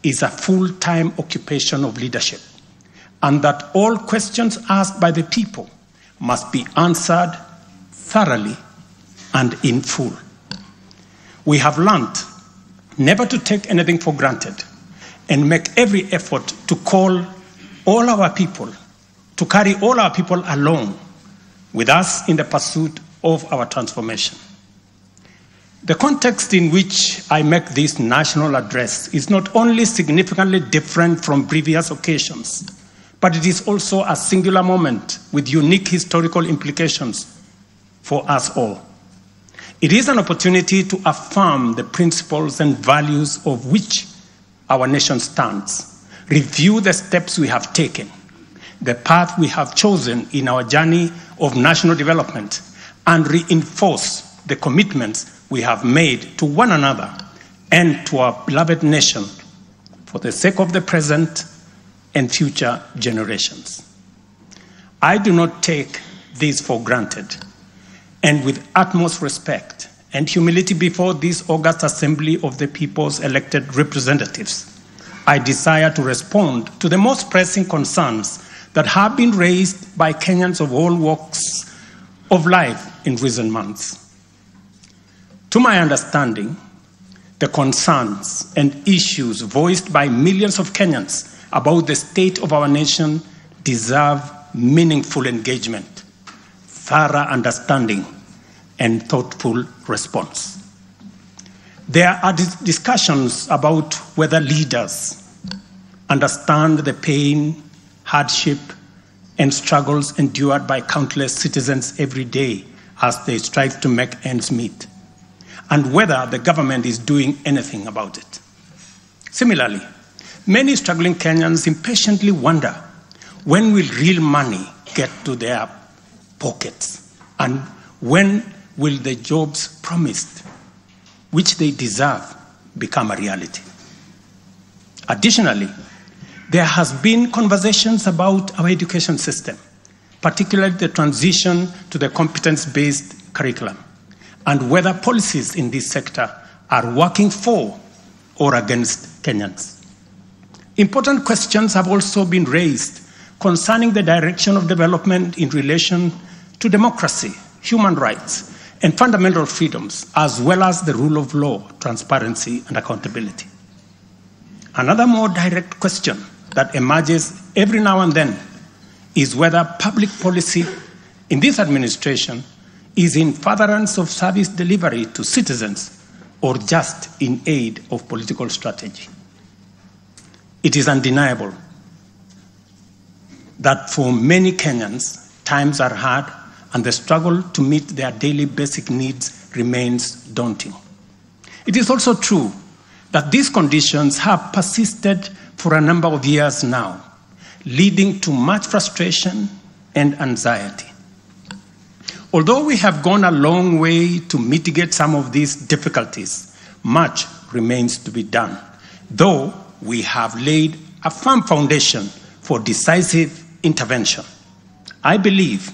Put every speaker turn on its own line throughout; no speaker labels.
is a full-time occupation of leadership, and that all questions asked by the people must be answered thoroughly and in full. We have learned never to take anything for granted and make every effort to carry all our people along with us in the pursuit of our transformation. The context in which I make this national address is not only significantly different from previous occasions, but it is also a singular moment with unique historical implications for us all. It is an opportunity to affirm the principles and values of which our nation stands, review the steps we have taken, the path we have chosen in our journey of national development, and reinforce the commitments we have made to one another and to our beloved nation for the sake of the present and future generations. I do not take this for granted, and with utmost respect and humility before this august assembly of the people's elected representatives, I desire to respond to the most pressing concerns that have been raised by Kenyans of all walks of life in recent months. To my understanding, the concerns and issues voiced by millions of Kenyans about the state of our nation deserve meaningful engagement, thorough understanding, and thoughtful response. There are discussions about whether leaders understand the pain, hardship, and struggles endured by countless citizens every day as they strive to make ends meet, and whether the government is doing anything about it. Similarly, many struggling Kenyans impatiently wonder, when will real money get to their pockets? And when will the jobs promised, which they deserve, become a reality? Additionally, there has been conversations about our education system, particularly the transition to the competence-based curriculum, and whether policies in this sector are working for or against Kenyans. Important questions have also been raised concerning the direction of development in relation to democracy, human rights, and fundamental freedoms, as well as the rule of law, transparency, and accountability. Another more direct question that emerges every now and then is whether public policy in this administration is in furtherance of service delivery to citizens or just in aid of political strategy. It is undeniable that for many Kenyans, times are hard and the struggle to meet their daily basic needs remains daunting. It is also true that these conditions have persisted for a number of years now, leading to much frustration and anxiety. Although we have gone a long way to mitigate some of these difficulties, much remains to be done, though we have laid a firm foundation for decisive intervention. I believe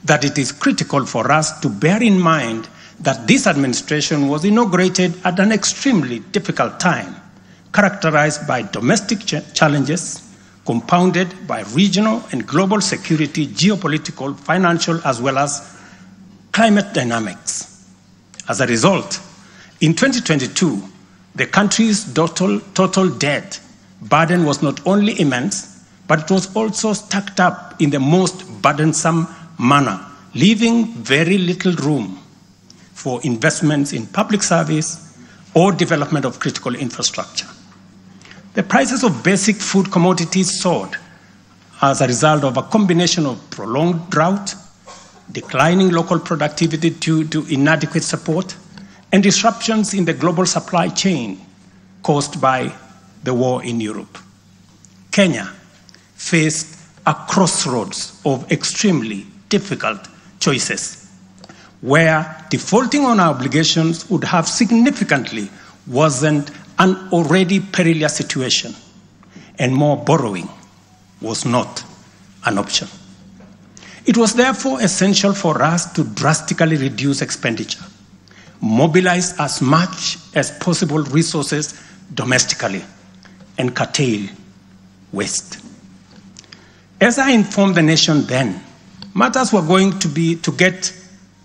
that it is critical for us to bear in mind that this administration was inaugurated at an extremely difficult time, characterized by domestic challenges, compounded by regional and global security, geopolitical, financial, as well as climate dynamics. As a result, in 2022, the country's total debt burden was not only immense, but it was also stacked up in the most burdensome manner, leaving very little room for investments in public service or development of critical infrastructure. The prices of basic food commodities soared as a result of a combination of prolonged drought, declining local productivity due to inadequate support, and disruptions in the global supply chain caused by the war in Europe. Kenya faced a crossroads of extremely difficult choices, where defaulting on our obligations would have significantly worsened an already perilous situation, and more borrowing was not an option. It was therefore essential for us to drastically reduce expenditure, mobilize as much as possible resources domestically, and curtail waste. As I informed the nation then, matters were going to get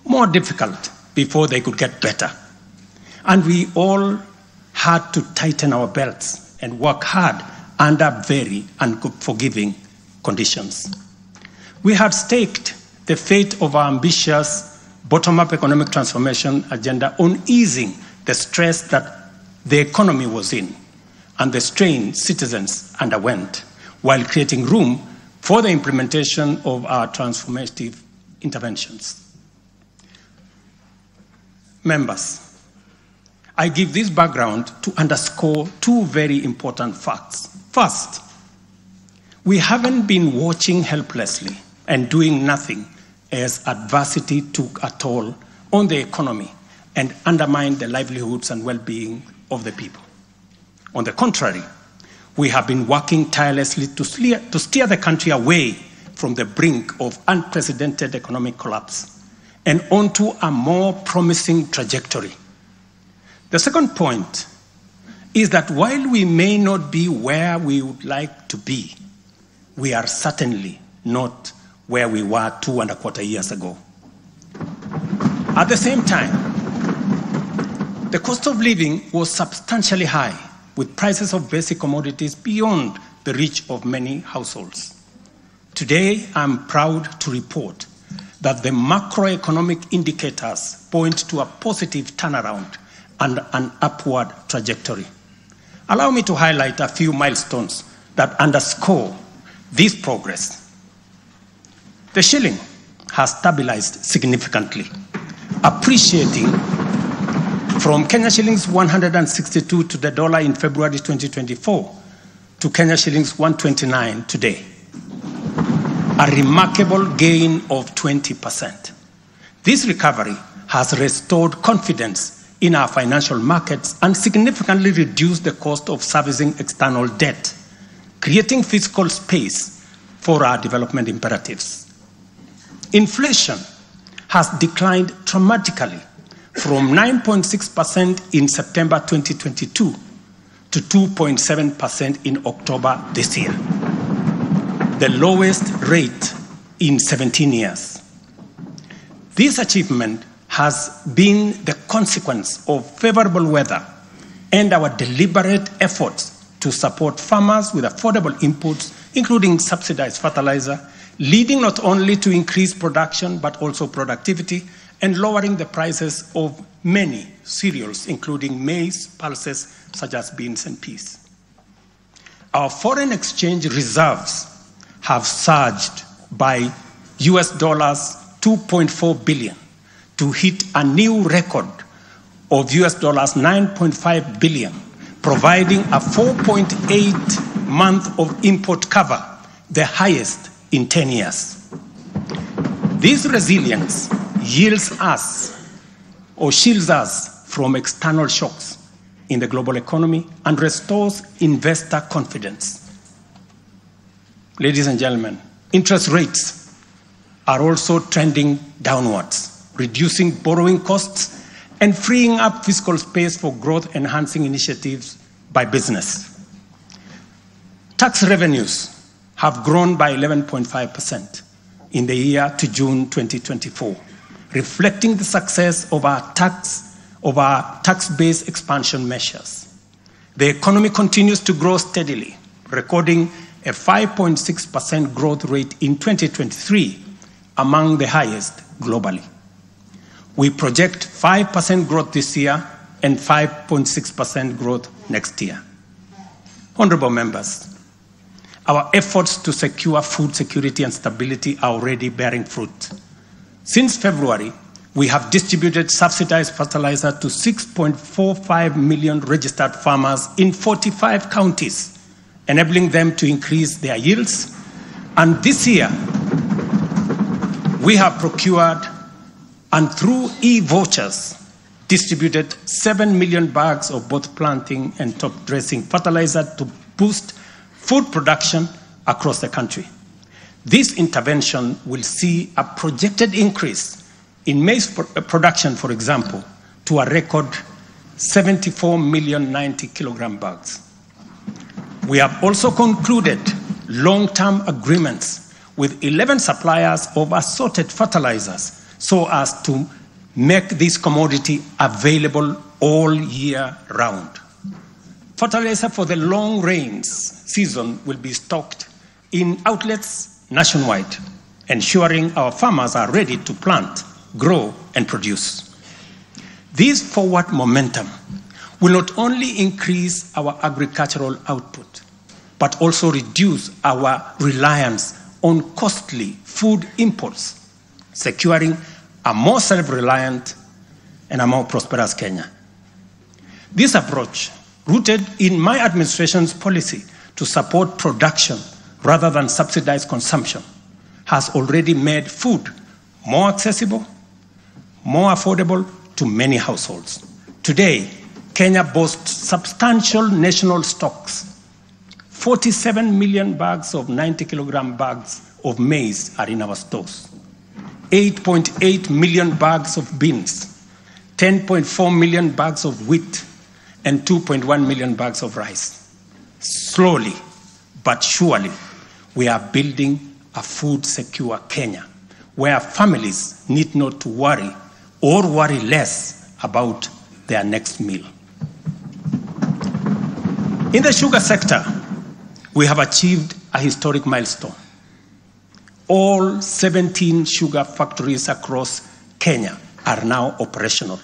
more difficult before they could get better. And we all had to tighten our belts and work hard under very unforgiving conditions. We had staked the fate of our ambitious bottom-up economic transformation agenda on easing the stress that the economy was in and the strain citizens underwent, while creating room for the implementation of our transformative interventions. Members, I give this background to underscore two very important facts. First, we haven't been watching helplessly and doing nothing as adversity took a toll on the economy and undermined the livelihoods and well-being of the people. On the contrary, we have been working tirelessly to steer the country away from the brink of unprecedented economic collapse and onto a more promising trajectory. The second point is that while we may not be where we would like to be, we are certainly not where we were 2.25 years ago. At the same time, the cost of living was substantially high, with prices of basic commodities beyond the reach of many households. Today, I'm proud to report that the macroeconomic indicators point to a positive turnaround and an upward trajectory. Allow me to highlight a few milestones that underscore this progress. The shilling has stabilized significantly, appreciating from Kenya shillings 162 to the dollar in February 2024 to Kenya shillings 129 today, a remarkable gain of 20%. This recovery has restored confidence in our financial markets and significantly reduced the cost of servicing external debt, creating fiscal space for our development imperatives. Inflation has declined dramatically from 9.6% in September 2022 to 2.7% in October this year, the lowest rate in 17 years. This achievement has been the consequence of favorable weather and our deliberate efforts to support farmers with affordable inputs, including subsidized fertilizer, leading not only to increased production but also productivity and lowering the prices of many cereals, including maize, pulses such as beans and peas. Our foreign exchange reserves have surged by US dollars 2.4 billion to hit a new record of US dollars 9.5 billion, providing a 4.8 month of import cover, the highest in 10 years. This resilience shields us from external shocks in the global economy and restores investor confidence. Ladies and gentlemen, interest rates are also trending downwards, reducing borrowing costs and freeing up fiscal space for growth-enhancing initiatives by business. Tax revenues have grown by 11.5% in the year to June 2024, reflecting the success of our tax-based expansion measures. The economy continues to grow steadily, recording a 5.6% growth rate in 2023, among the highest globally. We project 5% growth this year and 5.6% growth next year. Honorable members, our efforts to secure food security and stability are already bearing fruit. Since February, we have distributed subsidized fertilizer to 6.45 million registered farmers in 45 counties, enabling them to increase their yields. And this year, we have procured and through e-vouchers distributed 7 million bags of both planting and top dressing fertilizer to boost food production across the country. This intervention will see a projected increase in maize production, for example, to a record 74 million 90 kilogram bags. We have also concluded long-term agreements with 11 suppliers of assorted fertilizers so as to make this commodity available all year round. Fertilizer for the long rains season will be stocked in outlets nationwide, ensuring our farmers are ready to plant, grow, and produce. This forward momentum will not only increase our agricultural output, but also reduce our reliance on costly food imports, securing a more self-reliant and a more prosperous Kenya. This approach, rooted in my administration's policy to support production rather than subsidize consumption, has already made food more accessible, more affordable to many households. Today, Kenya boasts substantial national stocks. 47 million bags of 90-kilogram bags of maize are in our stores. 8.8 million bags of beans, 10.4 million bags of wheat, and 2.1 million bags of rice. Slowly but surely, we are building a food-secure Kenya, where families need not to worry or worry less about their next meal. In the sugar sector, we have achieved a historic milestone. All 17 sugar factories across Kenya are now operational,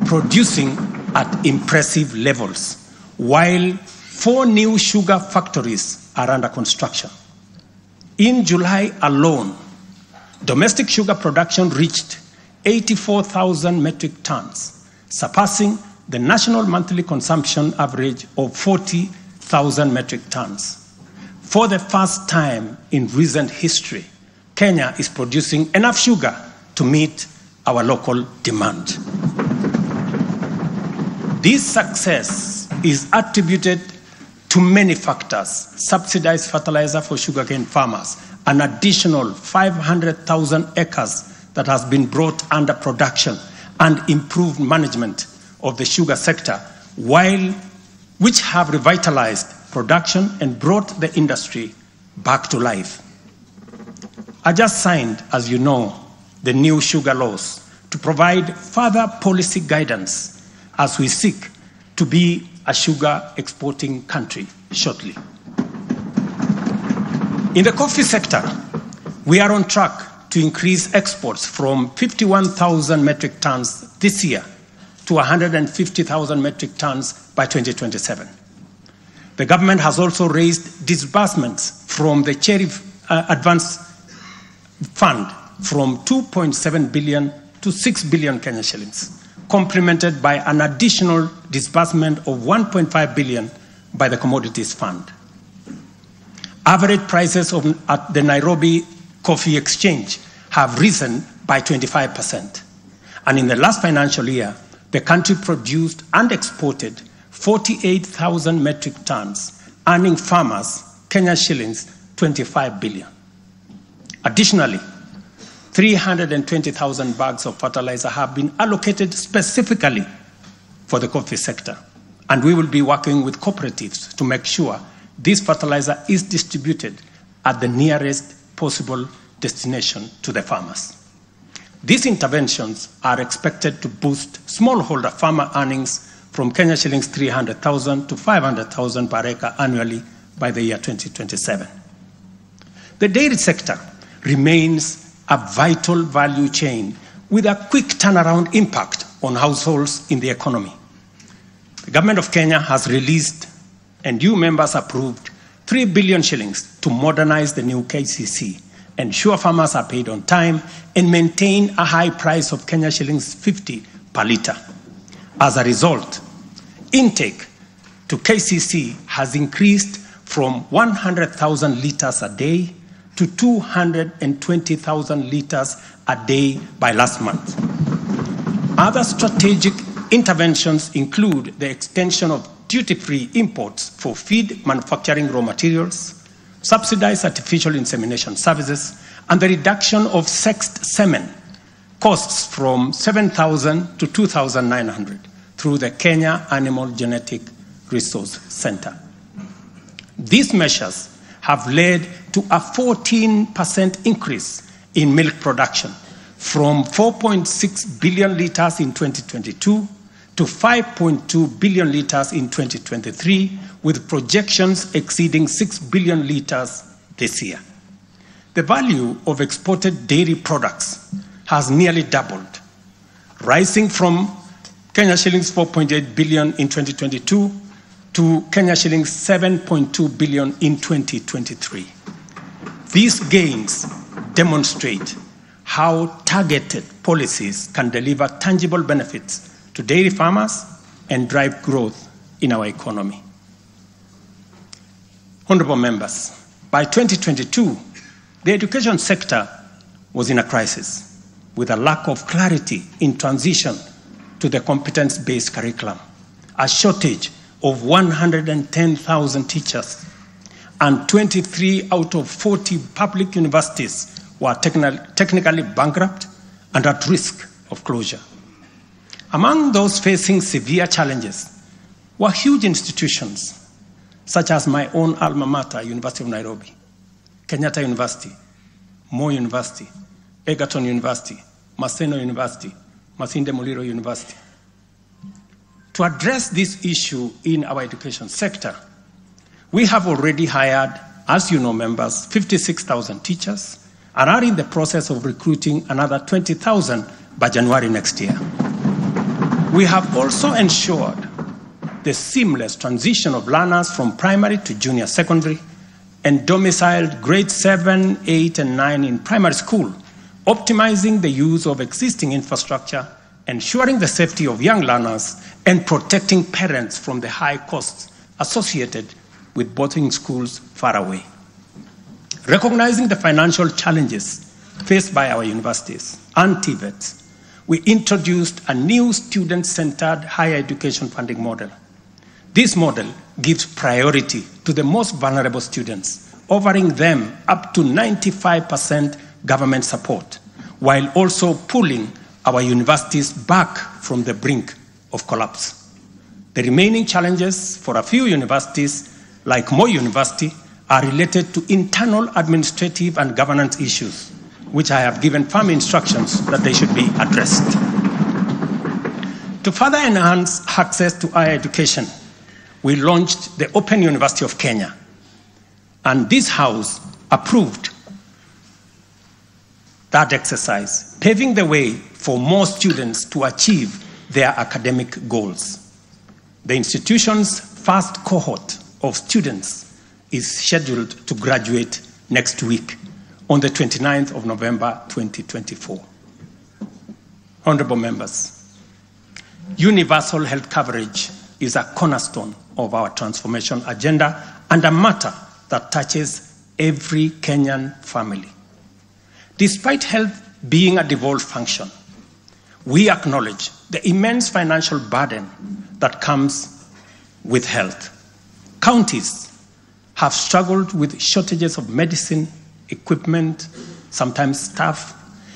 producing at impressive levels, while 4 new sugar factories are under construction. In July alone, domestic sugar production reached 84,000 metric tons, surpassing the national monthly consumption average of 40,000 metric tons. For the first time in recent history, Kenya is producing enough sugar to meet our local demand. This success is attributed to many factors: subsidized fertilizer for sugarcane farmers, an additional 500,000 acres that has been brought under production, and improved management of the sugar sector, which have revitalized production and brought the industry back to life. I just signed, as you know, the new sugar laws to provide further policy guidance as we seek to be a sugar exporting country shortly. In the coffee sector, we are on track to increase exports from 51,000 metric tons this year to 150,000 metric tons by 2027. The government has also raised disbursements from the Cherry Advance Fund from 2.7 billion to 6 billion Kenya shillings, complemented by an additional disbursement of 1.5 billion by the Commodities Fund. Average prices at the Nairobi Coffee Exchange have risen by 25%. And in the last financial year, the country produced and exported 48,000 metric tons, earning farmers Kenya shillings 25 billion. Additionally, 320,000 bags of fertilizer have been allocated specifically for the coffee sector, and we will be working with cooperatives to make sure this fertilizer is distributed at the nearest possible destination to the farmers. These interventions are expected to boost smallholder farmer earnings from Kenya shillings 300,000 to 500,000 per acre annually by the year 2027. The dairy sector remains a vital value chain with a quick turnaround impact on households in the economy. The government of Kenya has released and you members approved 3 billion shillings to modernize the new KCC, ensure farmers are paid on time, and maintain a high price of Kenya shillings 50 per litre. As a result, intake to KCC has increased from 100,000 litres a day to 220,000 litres a day by last month. Other strategic interventions include the extension of duty-free imports for feed manufacturing raw materials, subsidized artificial insemination services, and the reduction of sexed semen costs from 7,000 to 2,900 through the Kenya Animal Genetic Resource Center. These measures have led to a 14% increase in milk production from 4.6 billion litres in 2022 to 5.2 billion litres in 2023, with projections exceeding 6 billion litres this year. The value of exported dairy products has nearly doubled, rising from Kenya shillings 4.8 billion in 2022 to Kenya shillings 7.2 billion in 2023. These gains demonstrate how targeted policies can deliver tangible benefits to dairy farmers and drive growth in our economy. Honorable members, by 2022, the education sector was in a crisis with a lack of clarity in transition to the competence-based curriculum, a shortage of 110,000 teachers, and 23 out of 40 public universities were technically bankrupt and at risk of closure. Among those facing severe challenges were huge institutions such as my own alma mater, University of Nairobi, Kenyatta University, Moi University, Egerton University, Maseno University, Masinde Muliro University. To address this issue in our education sector, we have already hired, as you know, members, 56,000 teachers and are in the process of recruiting another 20,000 by January next year. We have also ensured the seamless transition of learners from primary to junior secondary and domiciled grades 7, 8, and 9 in primary school, optimizing the use of existing infrastructure, ensuring the safety of young learners, and protecting parents from the high costs associated with boarding schools far away. Recognizing the financial challenges faced by our universities and TVETs, we introduced a new student-centered higher education funding model. This model gives priority to the most vulnerable students, offering them up to 95% government support, while also pulling our universities back from the brink of collapse. The remaining challenges for a few universities, like Moi University, are related to internal administrative and governance issues, which I have given firm instructions that they should be addressed. To further enhance access to higher education, we launched the Open University of Kenya, and this House approved that exercise, paving the way for more students to achieve their academic goals. The institution's first cohort of students is scheduled to graduate next week on the 29th of November 2024. Honorable members, universal health coverage is a cornerstone of our transformation agenda and a matter that touches every Kenyan family. Despite health being a devolved function, we acknowledge the immense financial burden that comes with health. Counties have struggled with shortages of medicine, equipment, sometimes staff,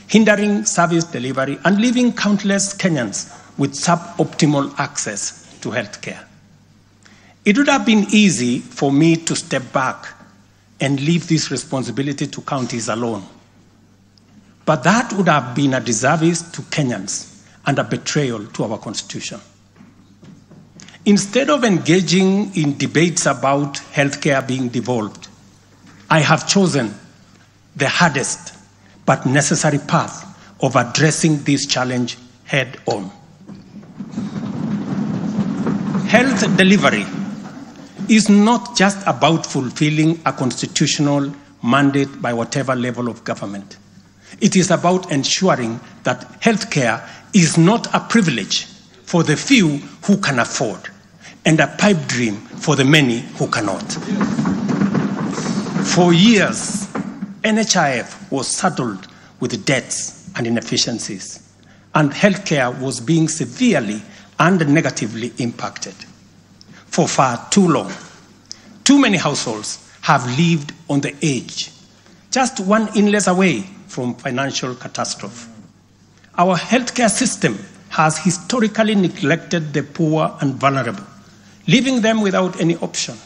hindering service delivery and leaving countless Kenyans with suboptimal access to health care. It would have been easy for me to step back and leave this responsibility to counties alone. But that would have been a disservice to Kenyans and a betrayal to our Constitution. Instead of engaging in debates about healthcare being devolved, I have chosen the hardest but necessary path of addressing this challenge head on. Health delivery is not just about fulfilling a constitutional mandate by whatever level of government. It is about ensuring that healthcare is not a privilege for the few who can afford, and a pipe dream for the many who cannot. For years, NHIF was saddled with debts and inefficiencies, and healthcare was being severely and negatively impacted. For far too long, too many households have lived on the edge, just one illness away from financial catastrophe. Our healthcare system has historically neglected the poor and vulnerable, leaving them without any option.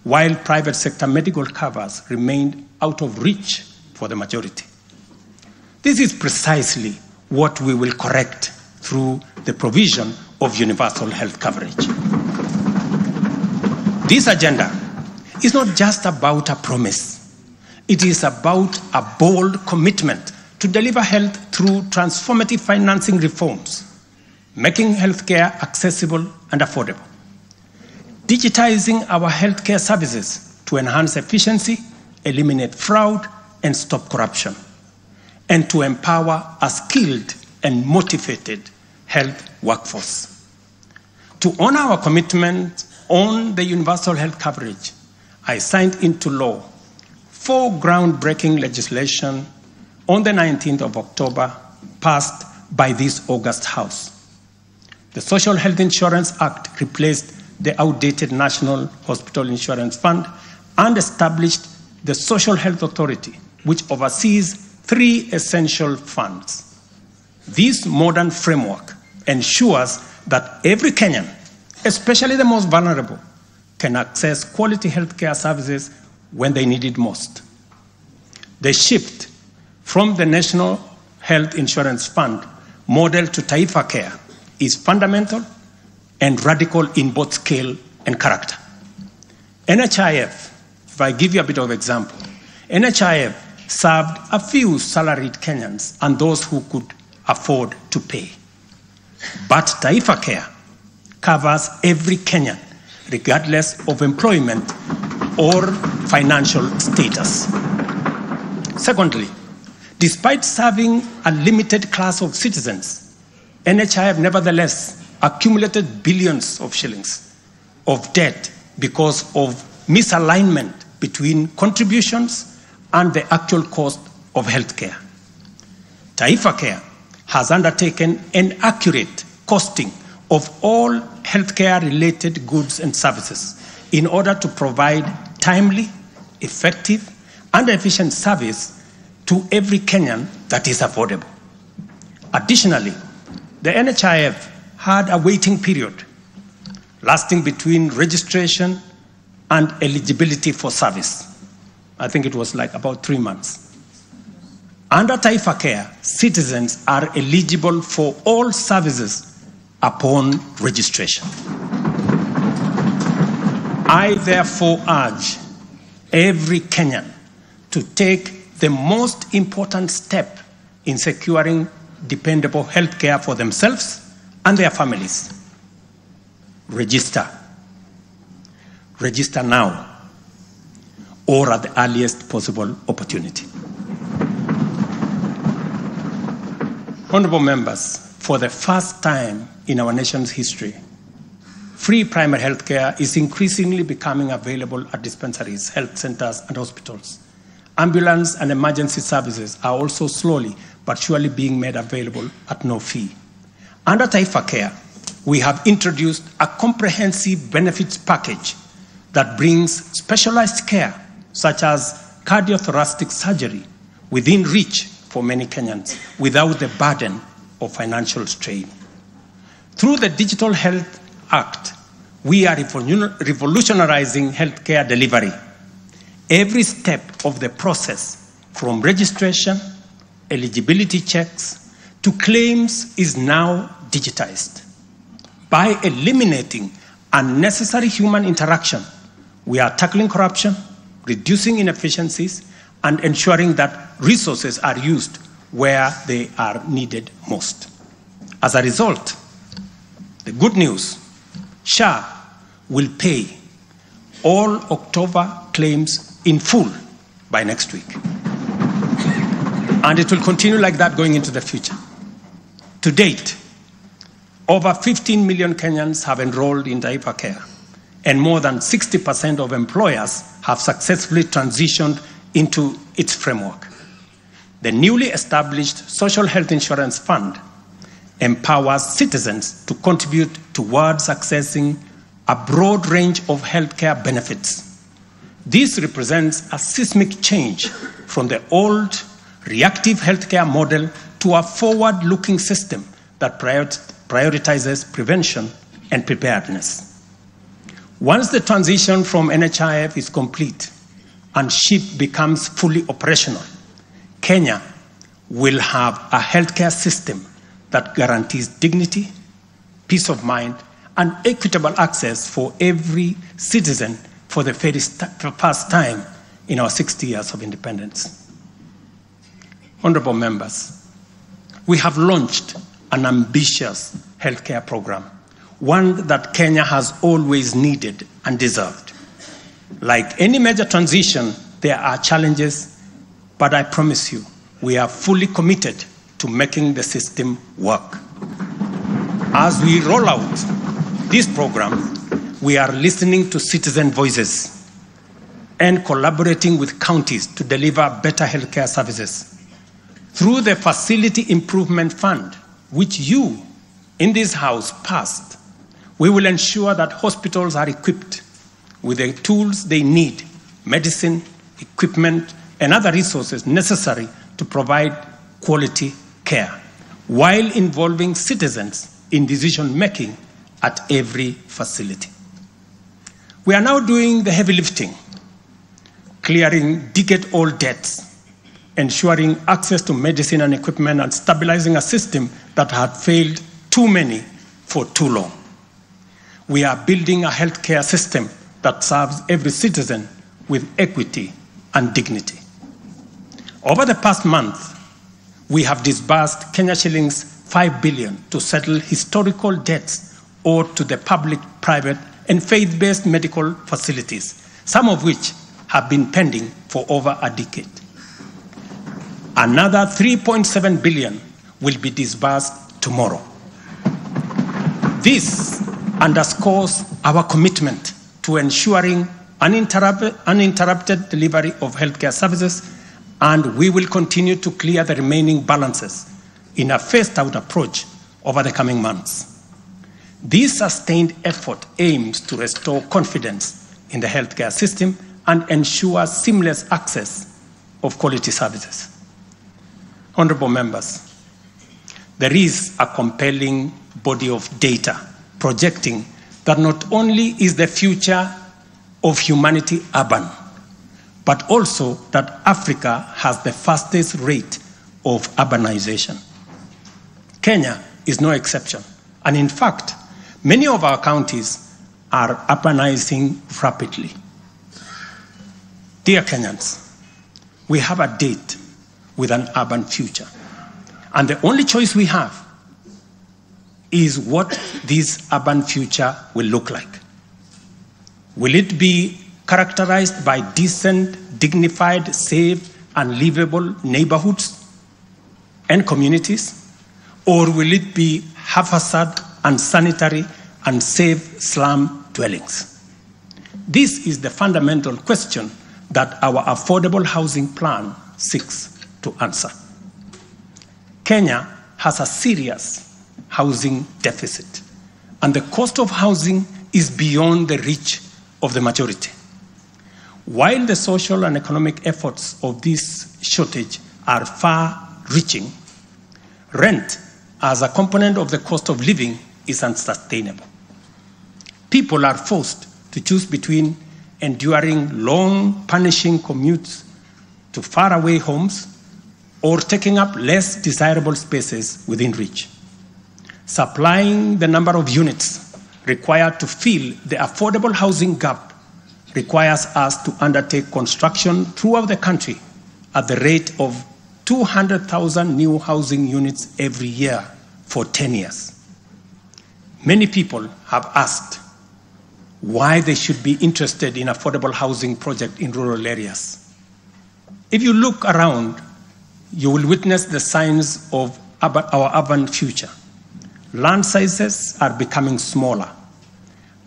while private sector medical covers remained out of reach for the majority. This is precisely what we will correct through the provision of universal health coverage. This agenda is not just about a promise. It is about a bold commitment to deliver health through transformative financing reforms, making healthcare accessible and affordable, digitizing our healthcare services to enhance efficiency, eliminate fraud, and stop corruption, and to empower a skilled and motivated health workforce. To honor our commitment on the universal health coverage, I signed into law 4 groundbreaking legislation on the 19th of October, passed by this August House. The Social Health Insurance Act replaced the outdated National Hospital Insurance Fund and established the Social Health Authority, which oversees 3 essential funds. This modern framework ensures that every Kenyan, especially the most vulnerable, can access quality healthcare services when they need it most. The shift from the National Health Insurance Fund model to Taifa Care is fundamental and radical in both scale and character. NHIF, if I give you a bit of example, NHIF served a few salaried Kenyans and those who could afford to pay. But Taifa Care covers every Kenyan, regardless of employment or financial status. Secondly, despite serving a limited class of citizens, NHIF nevertheless accumulated billions of shillings of debt because of misalignment between contributions and the actual cost of healthcare. Taifa Care has undertaken an accurate costing of all healthcare-related goods and services in order to provide timely, effective, and efficient service to every Kenyan that is affordable. Additionally, the NHIF had a waiting period lasting between registration and eligibility for service. I think it was like about 3 months. Under Taifa Care, citizens are eligible for all services upon registration. I therefore urge every Kenyan to take the most important step in securing dependable health care for themselves and their families. Register. Register now or at the earliest possible opportunity. Honorable members, for the first time in our nation's history, free primary health care is increasingly becoming available at dispensaries, health centers, and hospitals. Ambulance and emergency services are also slowly but surely being made available at no fee. Under Taifa Care, we have introduced a comprehensive benefits package that brings specialized care, such as cardiothoracic surgery, within reach for many Kenyans without the burden of financial strain. Through the Digital Health Act, we are revolutionizing healthcare delivery. Every step of the process, from registration, eligibility checks, to claims, is now digitized. By eliminating unnecessary human interaction, we are tackling corruption, reducing inefficiencies, and ensuring that resources are used where they are needed most. As a result, the good news, SHA will pay all October claims in full by next week. And it will continue like that going into the future. To date, over 15 million Kenyans have enrolled in Taifa Care, and more than 60% of employers have successfully transitioned into its framework. The newly established Social Health Insurance Fund empowers citizens to contribute towards accessing a broad range of healthcare benefits. This represents a seismic change from the old reactive healthcare model to a forward-looking system that prioritizes prevention and preparedness. Once the transition from NHIF is complete and SHIP becomes fully operational, Kenya will have a healthcare system that guarantees dignity, peace of mind, and equitable access for every citizen for the first time in our 60 years of independence. Honorable members, we have launched an ambitious healthcare program, one that Kenya has always needed and deserved. Like any major transition, there are challenges, but I promise you, we are fully committed to making the system work. As we roll out this program, we are listening to citizen voices and collaborating with counties to deliver better healthcare services. Through the Facility Improvement Fund, which you in this House passed, we will ensure that hospitals are equipped with the tools they need, medicine, equipment, and other resources necessary to provide quality care, while involving citizens in decision-making at every facility. We are now doing the heavy lifting, clearing decade-old debts, ensuring access to medicine and equipment, and stabilizing a system that had failed too many for too long. We are building a healthcare system that serves every citizen with equity and dignity. Over the past month, we have disbursed Kenya shillings 5 billion to settle historical debts owed to the public, private, and faith-based medical facilities, some of which have been pending for over a decade. Another 3.7 billion will be disbursed tomorrow. This underscores our commitment to ensuring uninterrupted delivery of healthcare services, and we will continue to clear the remaining balances in a phased-out approach over the coming months. This sustained effort aims to restore confidence in the healthcare system and ensure seamless access of quality services. Honorable members, there is a compelling body of data projecting that not only is the future of humanity urban, but also that Africa has the fastest rate of urbanization. Kenya is no exception, and in fact, many of our counties are urbanizing rapidly. Dear Kenyans, we have a date with an urban future, and the only choice we have is what this urban future will look like. Will it be characterized by decent, dignified, safe, and livable neighborhoods and communities? Or will it be haphazard, unsanitary, unsafe slum dwellings? This is the fundamental question that our affordable housing plan seeks to answer. Kenya has a serious housing deficit, and the cost of housing is beyond the reach of the majority. While the social and economic efforts of this shortage are far-reaching, rent as a component of the cost of living is unsustainable. People are forced to choose between enduring long, punishing commutes to faraway homes or taking up less desirable spaces within reach. Supplying the number of units required to fill the affordable housing gap requires us to undertake construction throughout the country at the rate of 200,000 new housing units every year for 10 years. Many people have asked why they should be interested in affordable housing projects in rural areas. If you look around, you will witness the signs of our urban future. Land sizes are becoming smaller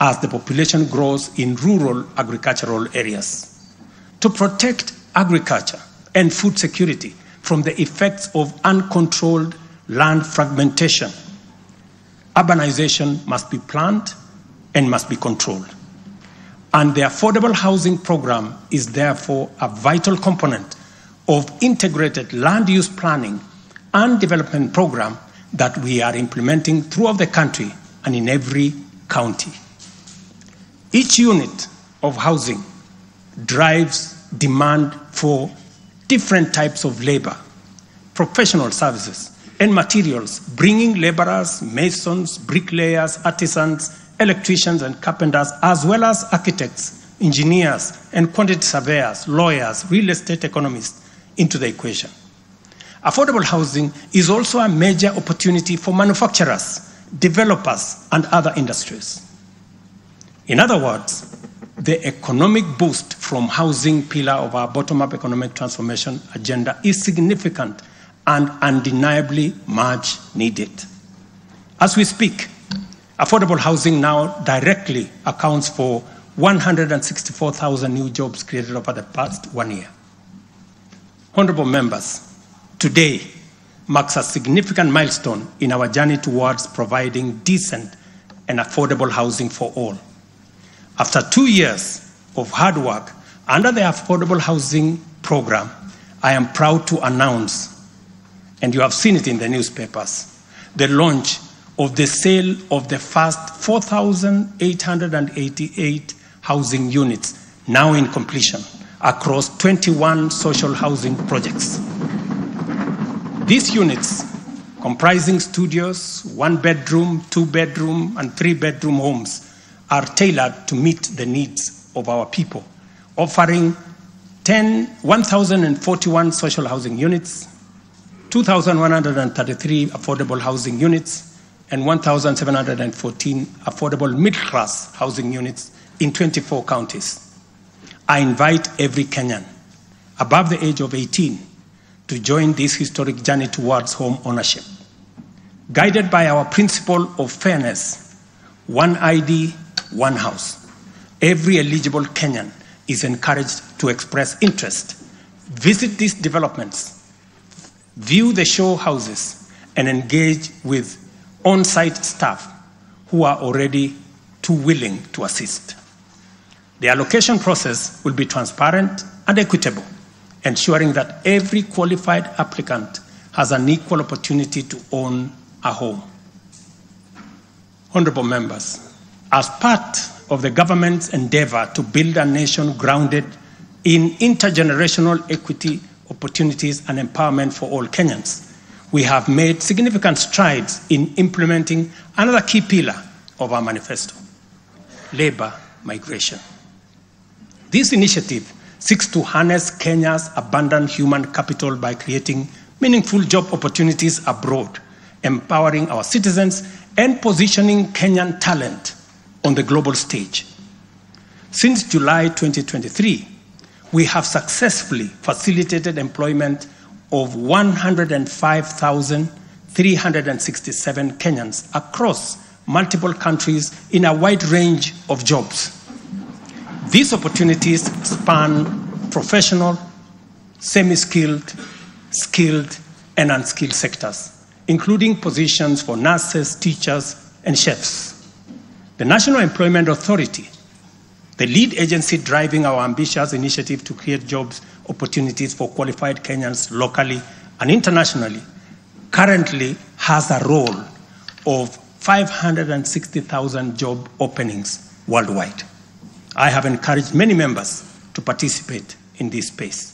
as the population grows in rural agricultural areas. To protect agriculture and food security from the effects of uncontrolled land fragmentation, urbanization must be planned and must be controlled. And the affordable housing program is therefore a vital component of integrated land use planning and development program that we are implementing throughout the country and in every county. Each unit of housing drives demand for different types of labor, professional services, and materials, bringing laborers, masons, bricklayers, artisans, electricians, and carpenters, as well as architects, engineers, and quantity surveyors, lawyers, real estate economists into the equation. Affordable housing is also a major opportunity for manufacturers, developers, and other industries. In other words, the economic boost from housing pillar of our bottom-up economic transformation agenda is significant and undeniably much needed. As we speak, affordable housing now directly accounts for 164,000 new jobs created over the past 1 year. Honorable members, today marks a significant milestone in our journey towards providing decent and affordable housing for all. After 2 years of hard work under the Affordable Housing Program, I am proud to announce, and you have seen it in the newspapers, the launch of the sale of the first 4,888 housing units, now in completion, across 21 social housing projects. These units, comprising studios, 1-bedroom, 2-bedroom, and 3-bedroom homes, are tailored to meet the needs of our people, offering 1,041 social housing units, 2,133 affordable housing units, and 1,714 affordable middle-class housing units in 24 counties. I invite every Kenyan above the age of 18 to join this historic journey towards home ownership. Guided by our principle of fairness, one ID, one house, every eligible Kenyan is encouraged to express interest, visit these developments, view the show houses, and engage with on-site staff who are already too willing to assist. The allocation process will be transparent and equitable, ensuring that every qualified applicant has an equal opportunity to own a home. Honorable members, as part of the government's endeavor to build a nation grounded in intergenerational equity, opportunities, and empowerment for all Kenyans, we have made significant strides in implementing another key pillar of our manifesto, labor migration. This initiative seeks to harness Kenya's abundant human capital by creating meaningful job opportunities abroad, empowering our citizens, and positioning Kenyan talent on the global stage. Since July 2023, we have successfully facilitated employment of 105,367 Kenyans across multiple countries in a wide range of jobs. These opportunities span professional, semi-skilled, skilled, and unskilled sectors, including positions for nurses, teachers, and chefs. The National Employment Authority, the lead agency driving our ambitious initiative to create jobs opportunities for qualified Kenyans locally and internationally, currently has a role of 560,000 job openings worldwide. I have encouraged many members to participate in this space.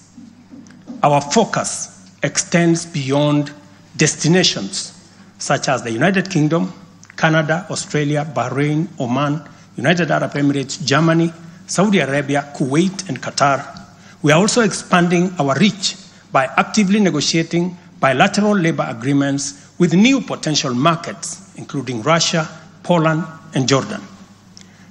Our focus extends beyond destinations such as the United Kingdom, Canada, Australia, Bahrain, Oman, United Arab Emirates, Germany, Saudi Arabia, Kuwait, and Qatar. We are also expanding our reach by actively negotiating bilateral labor agreements with new potential markets, including Russia, Poland, and Jordan.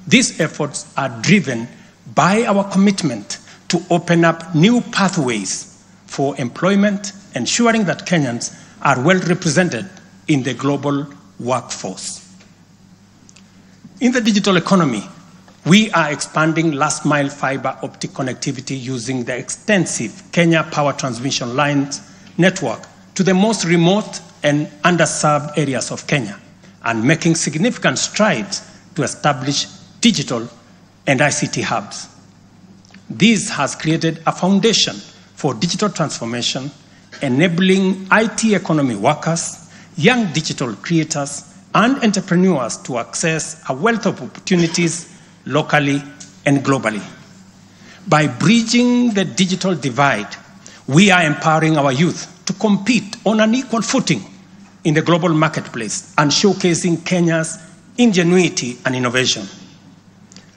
These efforts are driven by our commitment to open up new pathways for employment, ensuring that Kenyans are well represented in the global workforce. In the digital economy, we are expanding last-mile fiber optic connectivity using the extensive Kenya Power Transmission Lines network to the most remote and underserved areas of Kenya, and making significant strides to establish digital and ICT hubs. This has created a foundation for digital transformation, enabling IT economy workers, young digital creators, and entrepreneurs to access a wealth of opportunities locally, and globally. By bridging the digital divide, we are empowering our youth to compete on an equal footing in the global marketplace and showcasing Kenya's ingenuity and innovation.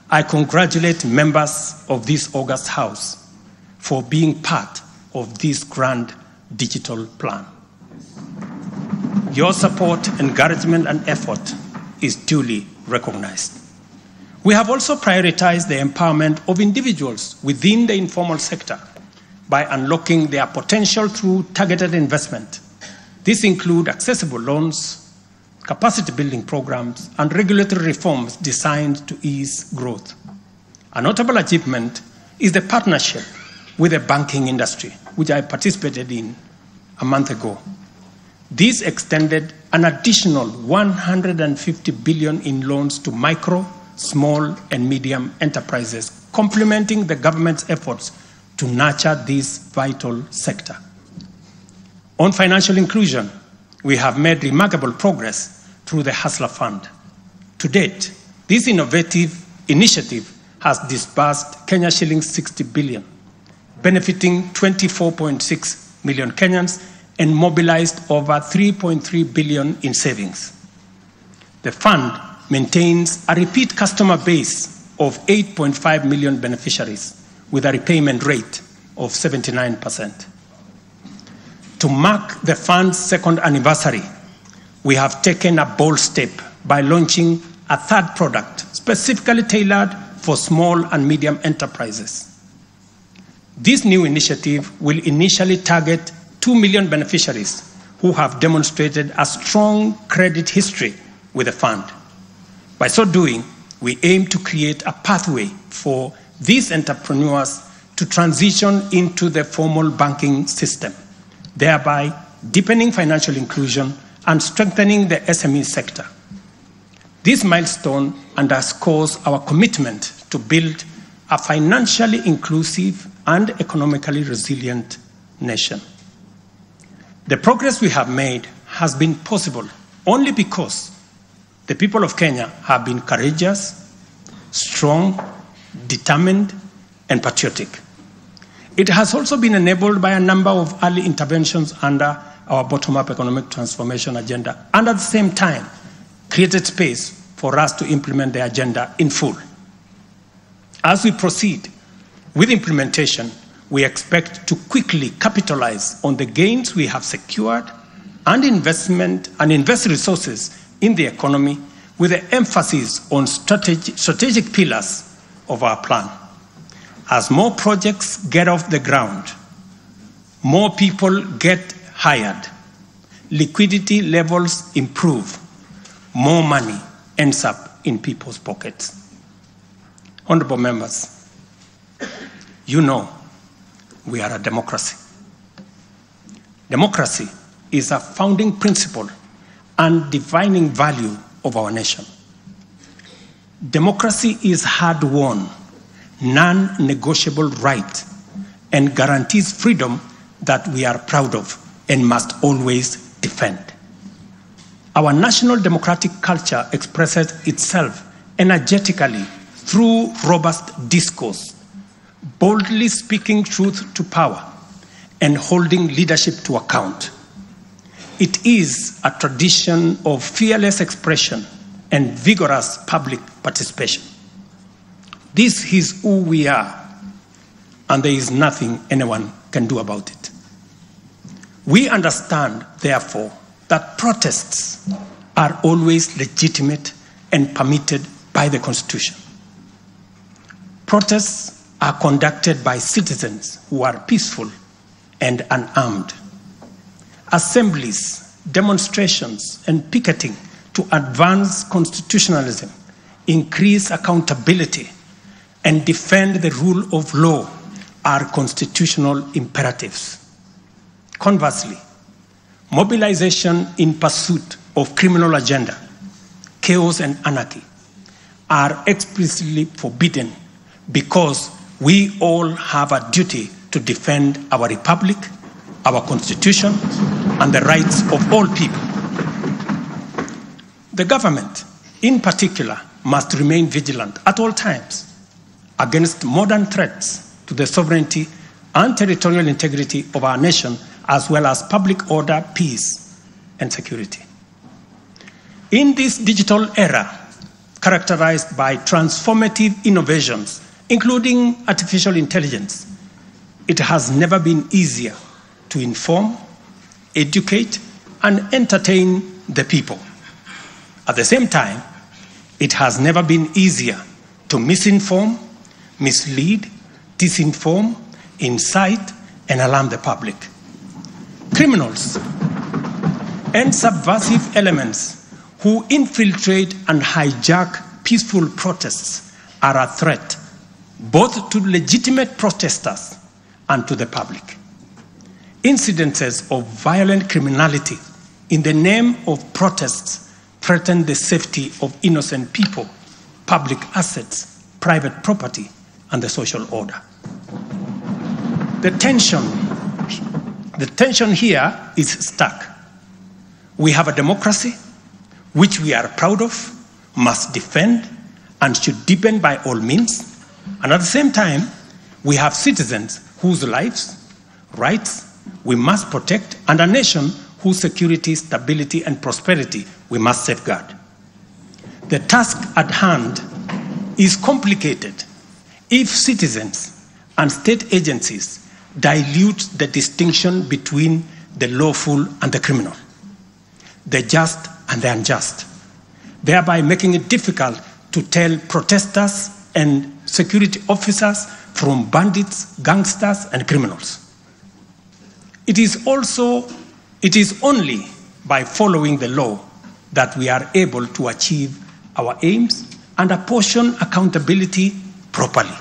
I congratulate members of this august House for being part of this grand digital plan. Your support, encouragement, and effort is duly recognized. We have also prioritized the empowerment of individuals within the informal sector by unlocking their potential through targeted investment. This includes accessible loans, capacity building programs, and regulatory reforms designed to ease growth. A notable achievement is the partnership with the banking industry, which I participated in a month ago. This extended an additional 150 billion in loans to micro, small, and medium enterprises, complementing the government's efforts to nurture this vital sector. On financial inclusion, we have made remarkable progress through the Hustler Fund. To date, this innovative initiative has disbursed Kenya shillings 60 billion, benefiting 24.6 million Kenyans and mobilized over 3.3 billion in savings. The fund maintains a repeat customer base of 8.5 million beneficiaries with a repayment rate of 79%. To mark the fund's second anniversary, we have taken a bold step by launching a third product specifically tailored for small and medium enterprises. This new initiative will initially target 2 million beneficiaries who have demonstrated a strong credit history with the fund. By so doing, we aim to create a pathway for these entrepreneurs to transition into the formal banking system, thereby deepening financial inclusion and strengthening the SME sector. This milestone underscores our commitment to build a financially inclusive and economically resilient nation. The progress we have made has been possible only because the people of Kenya have been courageous, strong, determined, and patriotic. It has also been enabled by a number of early interventions under our bottom-up economic transformation agenda, and at the same time, created space for us to implement the agenda in full. As we proceed with implementation, we expect to quickly capitalize on the gains we have secured and invest resources in the economy with an emphasis on strategic pillars of our plan. As more projects get off the ground, more people get hired, liquidity levels improve, more money ends up in people's pockets. Honorable members, you know we are a democracy. Democracy is a founding principle and defining value of our nation. Democracy is hard-won, non-negotiable right, and guarantees freedom that we are proud of and must always defend. Our national democratic culture expresses itself energetically through robust discourse, boldly speaking truth to power, and holding leadership to account. It is a tradition of fearless expression and vigorous public participation. This is who we are, and there is nothing anyone can do about it. We understand, therefore, that protests are always legitimate and permitted by the Constitution. Protests are conducted by citizens who are peaceful and unarmed. Assemblies, demonstrations, and picketing to advance constitutionalism, increase accountability, and defend the rule of law are constitutional imperatives. Conversely, mobilization in pursuit of criminal agenda, chaos, and anarchy are explicitly forbidden because we all have a duty to defend our republic, our constitution, and the rights of all people. The government, in particular, must remain vigilant at all times against modern threats to the sovereignty and territorial integrity of our nation, as well as public order, peace, and security. In this digital era, characterized by transformative innovations, including artificial intelligence, it has never been easier to inform, educate, and entertain the people. At the same time, it has never been easier to misinform, mislead, disinform, incite, and alarm the public. Criminals and subversive elements who infiltrate and hijack peaceful protests are a threat both to legitimate protesters and to the public. Incidences of violent criminality in the name of protests threaten the safety of innocent people, public assets, private property, and the social order. The tension here is stark. We have a democracy which we are proud of, must defend, and should deepen by all means. And at the same time, we have citizens whose lives, rights, we must protect, and a nation whose security, stability, and prosperity we must safeguard. The task at hand is complicated if citizens and state agencies dilute the distinction between the lawful and the criminal, the just and the unjust, thereby making it difficult to tell protesters and security officers from bandits, gangsters, and criminals. It is only by following the law that we are able to achieve our aims and apportion accountability properly.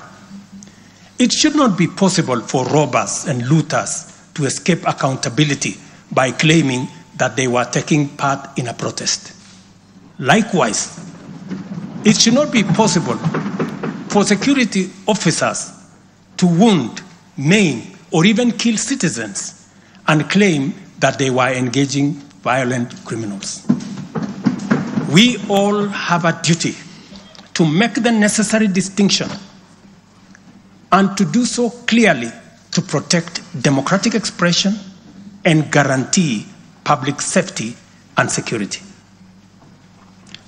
It should not be possible for robbers and looters to escape accountability by claiming that they were taking part in a protest. Likewise, it should not be possible for security officers to wound, maim, or even kill citizens and claim that they were engaging violent criminals. We all have a duty to make the necessary distinction and to do so clearly to protect democratic expression and guarantee public safety and security.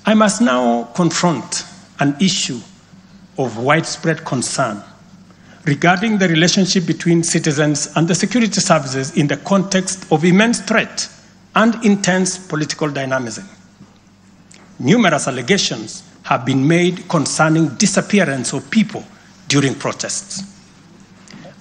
I must now confront an issue of widespread concern regarding the relationship between citizens and the security services in the context of immense threat and intense political dynamism. Numerous allegations have been made concerning disappearance of people during protests.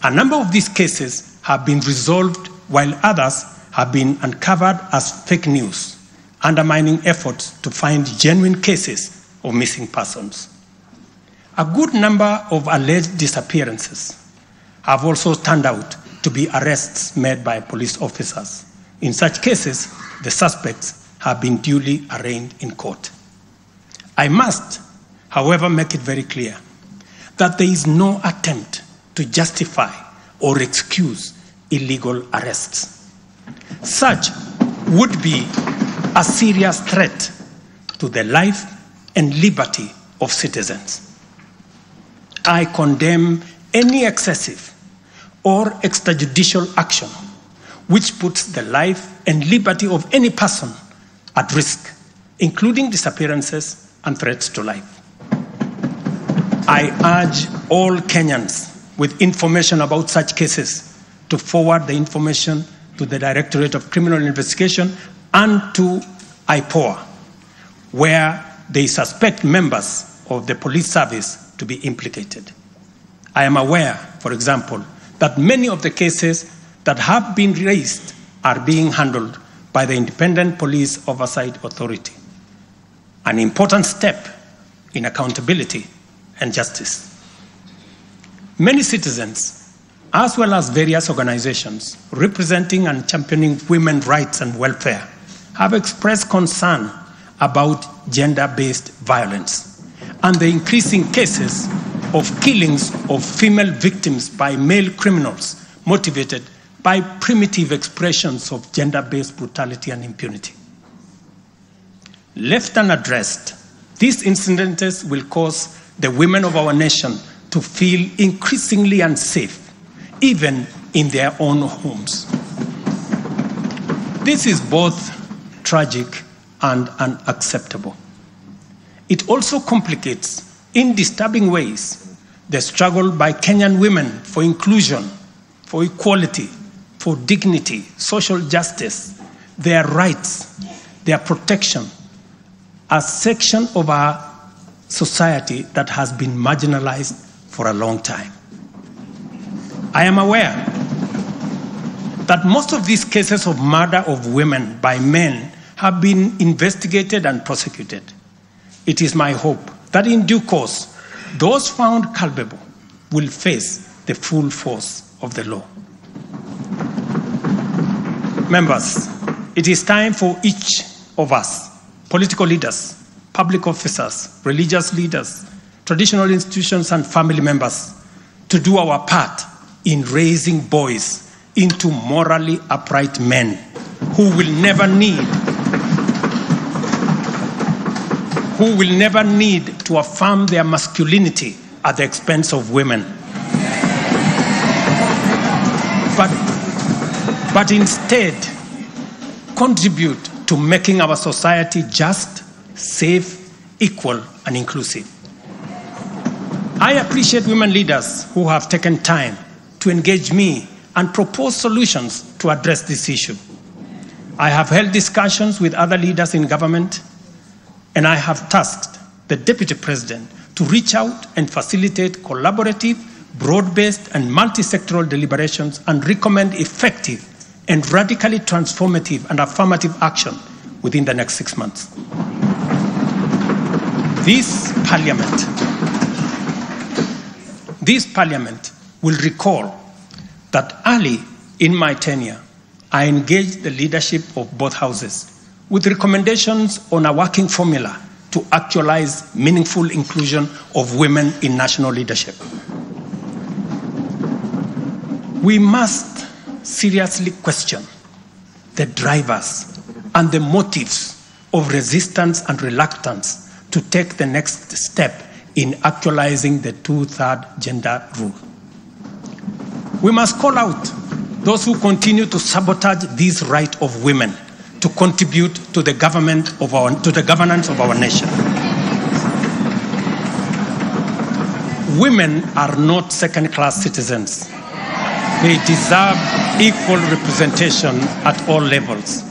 A number of these cases have been resolved, while others have been uncovered as fake news, undermining efforts to find genuine cases of missing persons. A good number of alleged disappearances have also turned out to be arrests made by police officers. In such cases, the suspects have been duly arraigned in court. I must, however, make it very clear that there is no attempt to justify or excuse illegal arrests. Such would be a serious threat to the life and liberty of citizens. I condemn any excessive or extrajudicial action which puts the life and liberty of any person at risk, including disappearances and threats to life. I urge all Kenyans with information about such cases to forward the information to the Directorate of Criminal Investigation and to IPOA, where they suspect members of the police service to be implicated. I am aware, for example, that many of the cases that have been raised are being handled by the Independent Police Oversight Authority, an important step in accountability and justice. Many citizens, as well as various organizations representing and championing women's rights and welfare, have expressed concern about gender-based violence and the increasing cases of killings of female victims by male criminals motivated by primitive expressions of gender-based brutality and impunity. Left unaddressed, These incidents will cause the women of our nation to feel increasingly unsafe, even in their own homes. This is both tragic and unacceptable. It also complicates, in disturbing ways, the struggle by Kenyan women for inclusion, for equality, for dignity, social justice, their rights, their protection, a section of our society that has been marginalized for a long time. I am aware that most of these cases of murder of women by men have been investigated and prosecuted. It is my hope that in due course, those found culpable will face the full force of the law. Members, it is time for each of us, political leaders, public officers, religious leaders, traditional institutions, and family members, to do our part in raising boys into morally upright men who will never need to affirm their masculinity at the expense of women. But instead, contribute to making our society just, safe, equal, and inclusive. I appreciate women leaders who have taken time to engage me and propose solutions to address this issue. I have held discussions with other leaders in government, and I have tasked the Deputy President to reach out and facilitate collaborative, broad-based, and multi-sectoral deliberations and recommend effective and radically transformative and affirmative action within the next 6 months. This Parliament will recall that early in my tenure, I engaged the leadership of both houses with recommendations on a working formula to actualize meaningful inclusion of women in national leadership. We must seriously question the drivers and the motives of resistance and reluctance to take the next step in actualizing the 2/3 gender rule. We must call out those who continue to sabotage this right of women to contribute to the governance of our nation. Women are not second-class citizens. They deserve equal representation at all levels.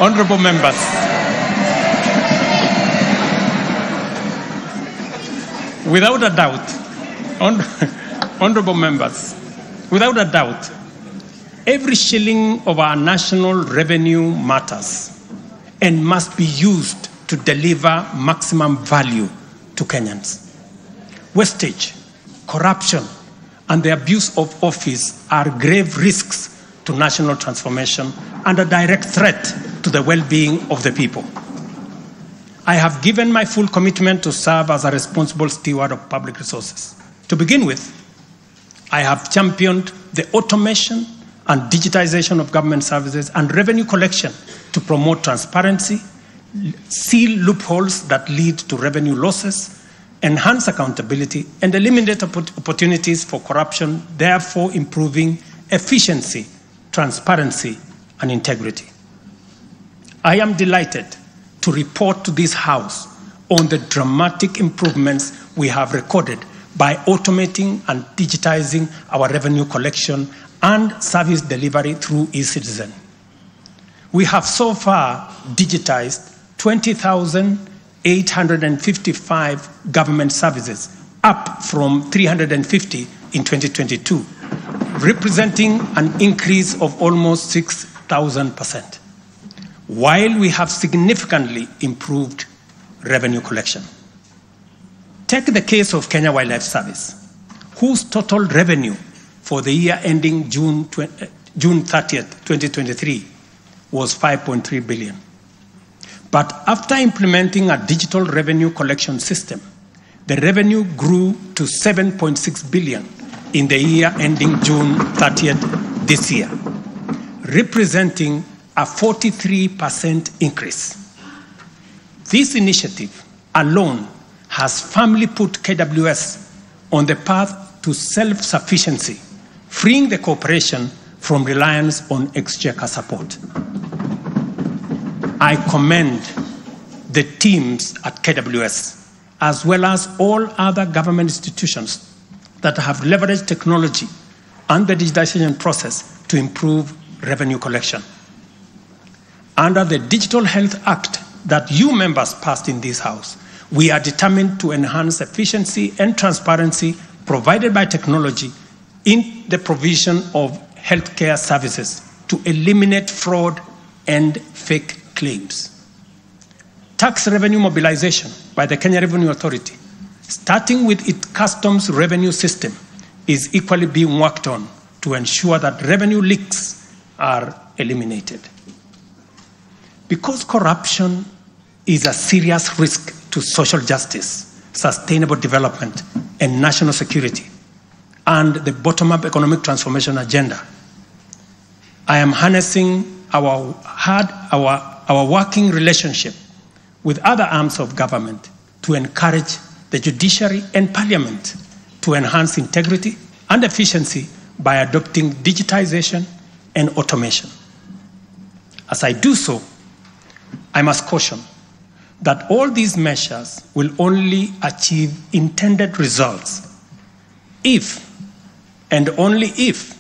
Honorable members, without a doubt, every shilling of our national revenue matters and must be used to deliver maximum value to Kenyans. Wastage, corruption, and the abuse of office are grave risks to national transformation and a direct threat to the well-being of the people. I have given my full commitment to serve as a responsible steward of public resources. To begin with, I have championed the automation and digitization of government services and revenue collection to promote transparency, seal loopholes that lead to revenue losses, enhance accountability, and eliminate opportunities for corruption, therefore improving efficiency, transparency, and integrity. I am delighted to report to this House on the dramatic improvements we have recorded by automating and digitizing our revenue collection and service delivery through eCitizen. We have so far digitized 20,855 government services, up from 350 in 2022, representing an increase of almost 6,000%, while we have significantly improved revenue collection. Take the case of Kenya Wildlife Service, whose total revenue for the year ending June 30th, 2023 was 5.3 billion. But after implementing a digital revenue collection system, the revenue grew to 7.6 billion in the year ending June 30th this year, representing a 43% increase. This initiative alone has firmly put KWS on the path to self-sufficiency, freeing the corporation from reliance on exchequer support. I commend the teams at KWS, as well as all other government institutions that have leveraged technology and the digitization process to improve revenue collection. Under the Digital Health Act that you members passed in this House, we are determined to enhance efficiency and transparency provided by technology in the provision of healthcare services to eliminate fraud and fake claims. Tax revenue mobilization by the Kenya Revenue Authority, starting with its customs revenue system, is equally being worked on to ensure that revenue leaks are eliminated. Because corruption is a serious risk to social justice, sustainable development, and national security, and the bottom-up economic transformation agenda, I am harnessing our working relationship with other arms of government to encourage the judiciary and parliament to enhance integrity and efficiency by adopting digitization and automation. As I do so, I must caution that all these measures will only achieve intended results if, and only if,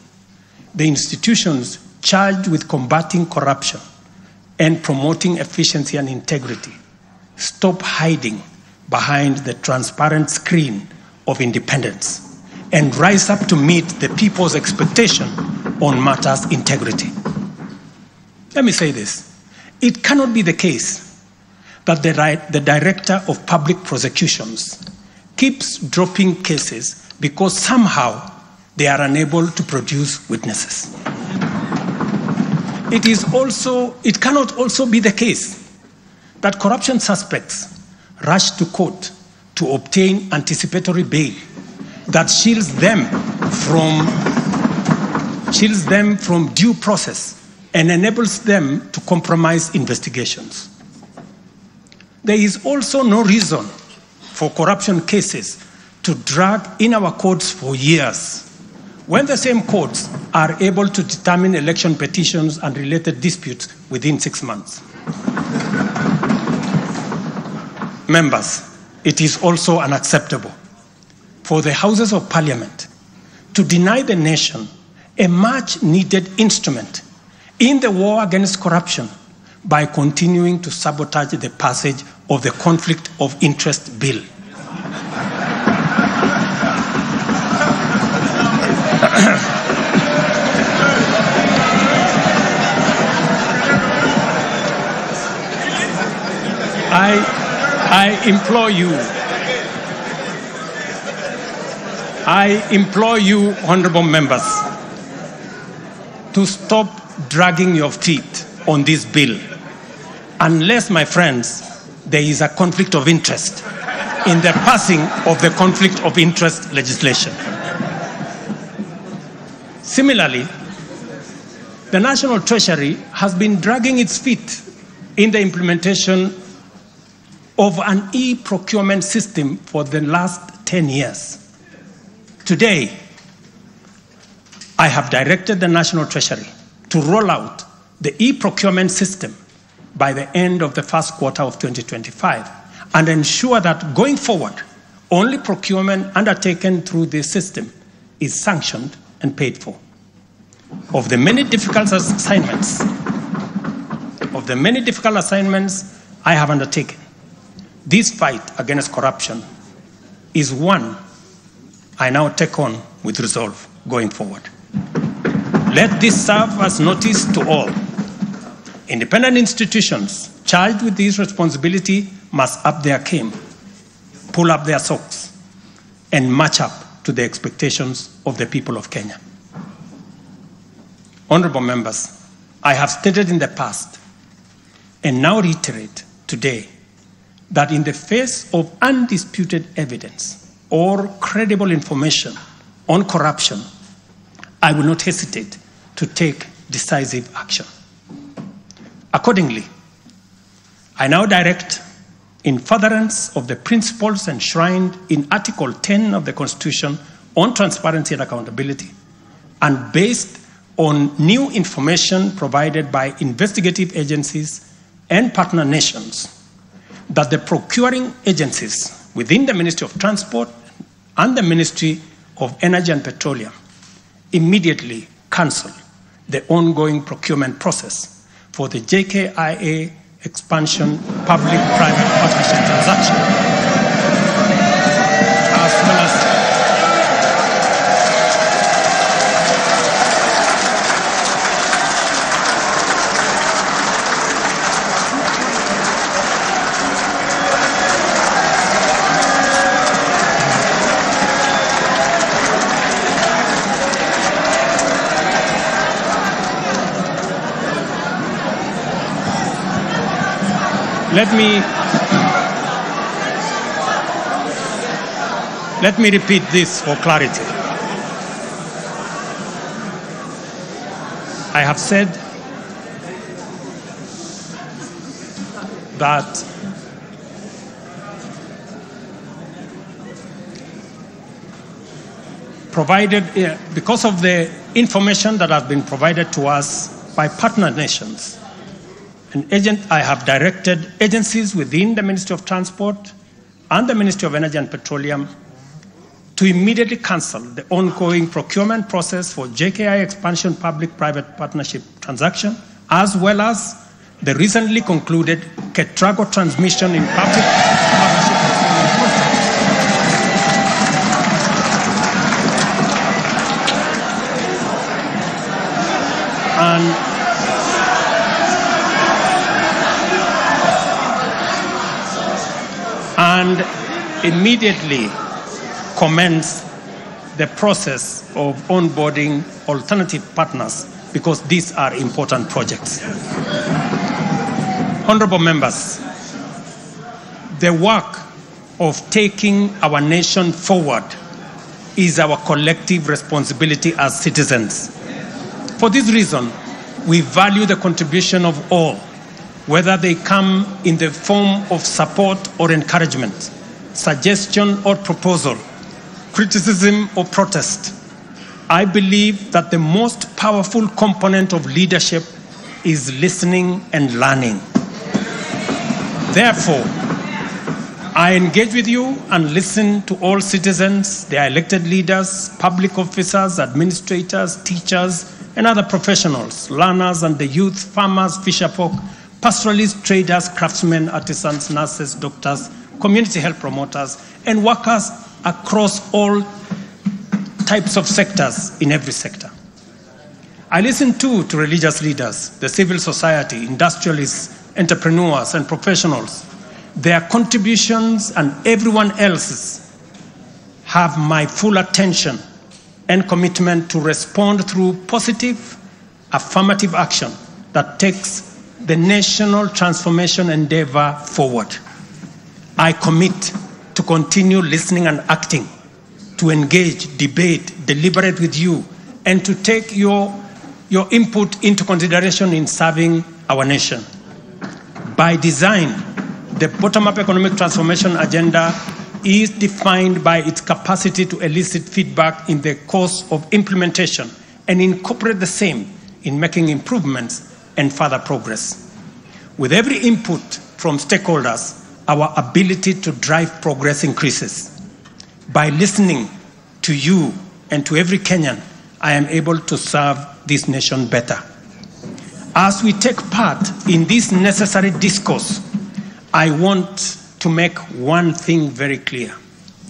the institutions charged with combating corruption and promoting efficiency and integrity stop hiding behind the transparent screen of independence and rise up to meet the people's expectation on matters integrity. Let me say this. It cannot be the case that the Director of Public Prosecutions keeps dropping cases because somehow they are unable to produce witnesses. It cannot also be the case that corruption suspects rush to court to obtain anticipatory bail that shields them from due process and enables them to compromise investigations. There is also no reason for corruption cases to drag in our courts for years when the same courts are able to determine election petitions and related disputes within 6 months. Members, it is also unacceptable for the Houses of Parliament to deny the nation a much-needed instrument in the war against corruption by continuing to sabotage the passage of the Conflict of Interest Bill. I implore you, honorable members, to stop dragging your feet on this bill, unless, my friends, there is a conflict of interest in the passing of the conflict of interest legislation. Similarly, the National Treasury has been dragging its feet in the implementation of an e-procurement system for the last 10 years. Today, I have directed the National Treasury to roll out the e-procurement system by the end of the first quarter of 2025 and ensure that going forward, only procurement undertaken through this system is sanctioned and paid for. Of the many difficult assignments I have undertaken, this fight against corruption is one I now take on with resolve going forward. Let this serve as notice to all. Independent institutions charged with this responsibility must up their game, pull up their socks, and match up to the expectations of the people of Kenya. Honorable members, I have stated in the past and now reiterate today that in the face of undisputed evidence or credible information on corruption, I will not hesitate to take decisive action. Accordingly, I now direct, in furtherance of the principles enshrined in Article 10 of the Constitution on transparency and accountability, and based on new information provided by investigative agencies and partner nations, that the procuring agencies within the Ministry of Transport and the Ministry of Energy and Petroleum immediately cancel the ongoing procurement process for the JKIA expansion public-private partnership transaction, as well as Let me repeat this for clarity. I have said that because of the information that has been provided to us by partner nations, I have directed agencies within the Ministry of Transport and the Ministry of Energy and Petroleum to immediately cancel the ongoing procurement process for JKI expansion public-private partnership transaction, as well as the recently concluded Gachagua transmission in public partnership process. And immediately commence the process of onboarding alternative partners, because these are important projects. Honorable members, the work of taking our nation forward is our collective responsibility as citizens. For this reason, we value the contribution of all, whether they come in the form of support or encouragement, suggestion or proposal, criticism or protest. I believe that the most powerful component of leadership is listening and learning. Therefore, I engage with you and listen to all citizens, their elected leaders, public officers, administrators, teachers, and other professionals, learners and the youth, farmers, fisherfolk, pastoralists, traders, craftsmen, artisans, nurses, doctors, community health promoters, and workers across all types of sectors in every sector. I listen too to religious leaders, the civil society, industrialists, entrepreneurs, and professionals. Their contributions and everyone else's have my full attention and commitment to respond through positive, affirmative action that takes the national transformation endeavor forward. I commit to continue listening and acting, to engage, debate, deliberate with you, and to take your input into consideration in serving our nation. By design, the bottom-up economic transformation agenda is defined by its capacity to elicit feedback in the course of implementation and incorporate the same in making improvements and further progress. With every input from stakeholders, our ability to drive progress increases. By listening to you and to every Kenyan, I am able to serve this nation better. As we take part in this necessary discourse, I want to make one thing very clear.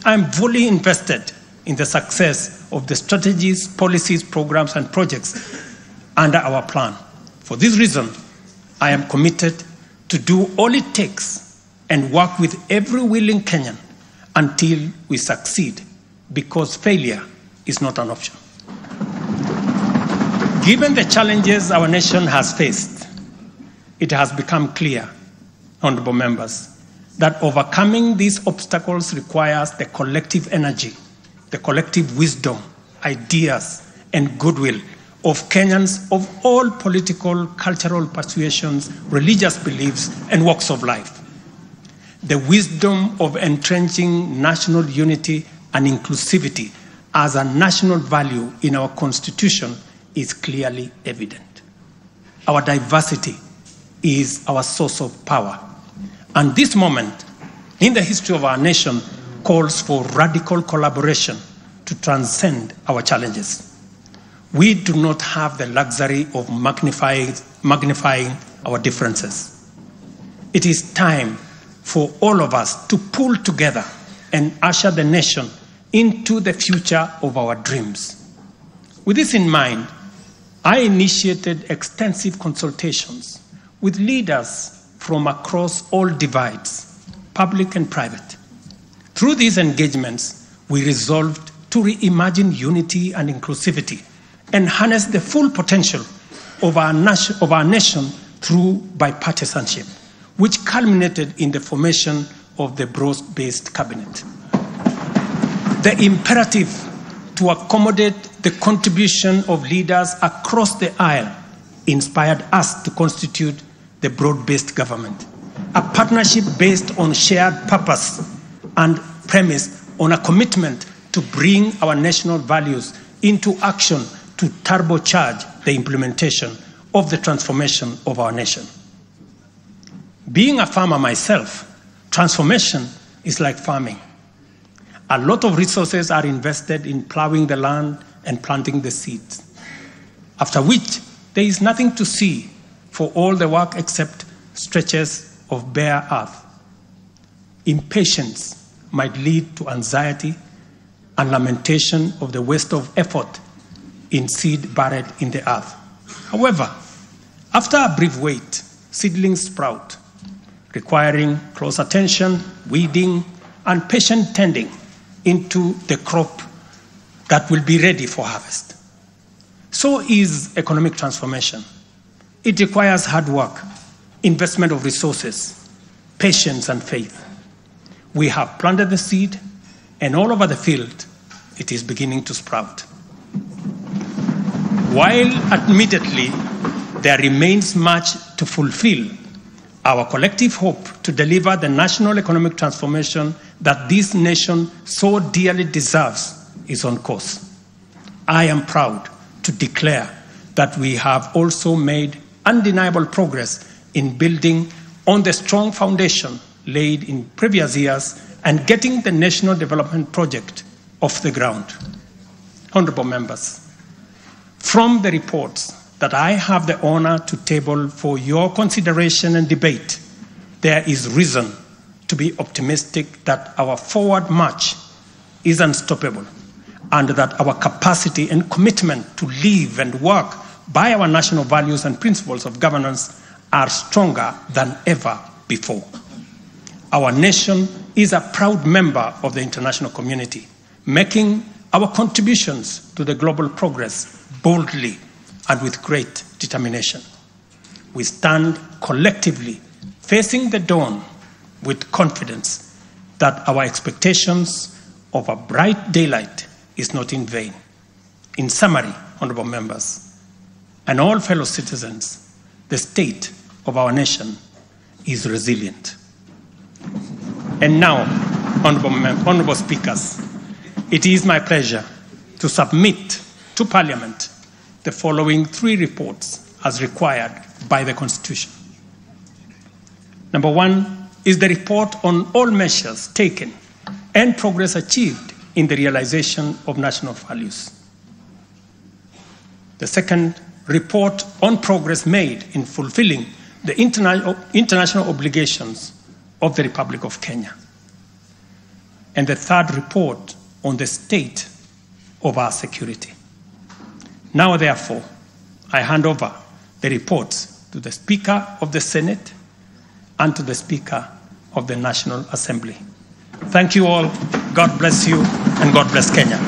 I am fully invested in the success of the strategies, policies, programs, and projects under our plan. For this reason, I am committed to do all it takes and work with every willing Kenyan until we succeed, because failure is not an option. Given the challenges our nation has faced, it has become clear, honorable members, that overcoming these obstacles requires the collective energy, the collective wisdom, ideas, and goodwill of Kenyans of all political, cultural persuasions, religious beliefs, and walks of life. The wisdom of entrenching national unity and inclusivity as a national value in our Constitution is clearly evident. Our diversity is our source of power. And this moment in the history of our nation calls for radical collaboration to transcend our challenges. We do not have the luxury of magnifying our differences. It is time for all of us to pull together and usher the nation into the future of our dreams. With this in mind, I initiated extensive consultations with leaders from across all divides, public and private. Through these engagements, we resolved to reimagine unity and inclusivity and harness the full potential of our nation through bipartisanship, which culminated in the formation of the broad-based cabinet. The imperative to accommodate the contribution of leaders across the aisle inspired us to constitute the broad-based government, a partnership based on shared purpose and premised on a commitment to bring our national values into action to turbocharge the implementation of the transformation of our nation. Being a farmer myself, transformation is like farming. A lot of resources are invested in plowing the land and planting the seeds, after which there is nothing to see for all the work except stretches of bare earth. Impatience might lead to anxiety and lamentation of the waste of effort in seed buried in the earth. However, after a brief wait, seedlings sprout, requiring close attention, weeding, and patient tending into the crop that will be ready for harvest. So is economic transformation. It requires hard work, investment of resources, patience, and faith. We have planted the seed, and all over the field, it is beginning to sprout. While admittedly there remains much to fulfill, our collective hope to deliver the national economic transformation that this nation so dearly deserves is on course. I am proud to declare that we have also made undeniable progress in building on the strong foundation laid in previous years and getting the national development project off the ground. Honorable members, from the reports that I have the honor to table for your consideration and debate, there is reason to be optimistic that our forward march is unstoppable and that our capacity and commitment to live and work by our national values and principles of governance are stronger than ever before. Our nation is a proud member of the international community, making our contributions to the global progress boldly and with great determination. We stand collectively facing the dawn with confidence that our expectations of a bright daylight is not in vain. In summary, honorable members, and all fellow citizens, the state of our nation is resilient. And now, honorable speakers, it is my pleasure to submit to Parliament the following 3 reports as required by the Constitution. Number 1 is the report on all measures taken and progress achieved in the realization of national values. The second, report on progress made in fulfilling the international obligations of the Republic of Kenya. And the third, report on the state of our security. Now, therefore, I hand over the reports to the Speaker of the Senate and to the Speaker of the National Assembly. Thank you all. God bless you, and God bless Kenya.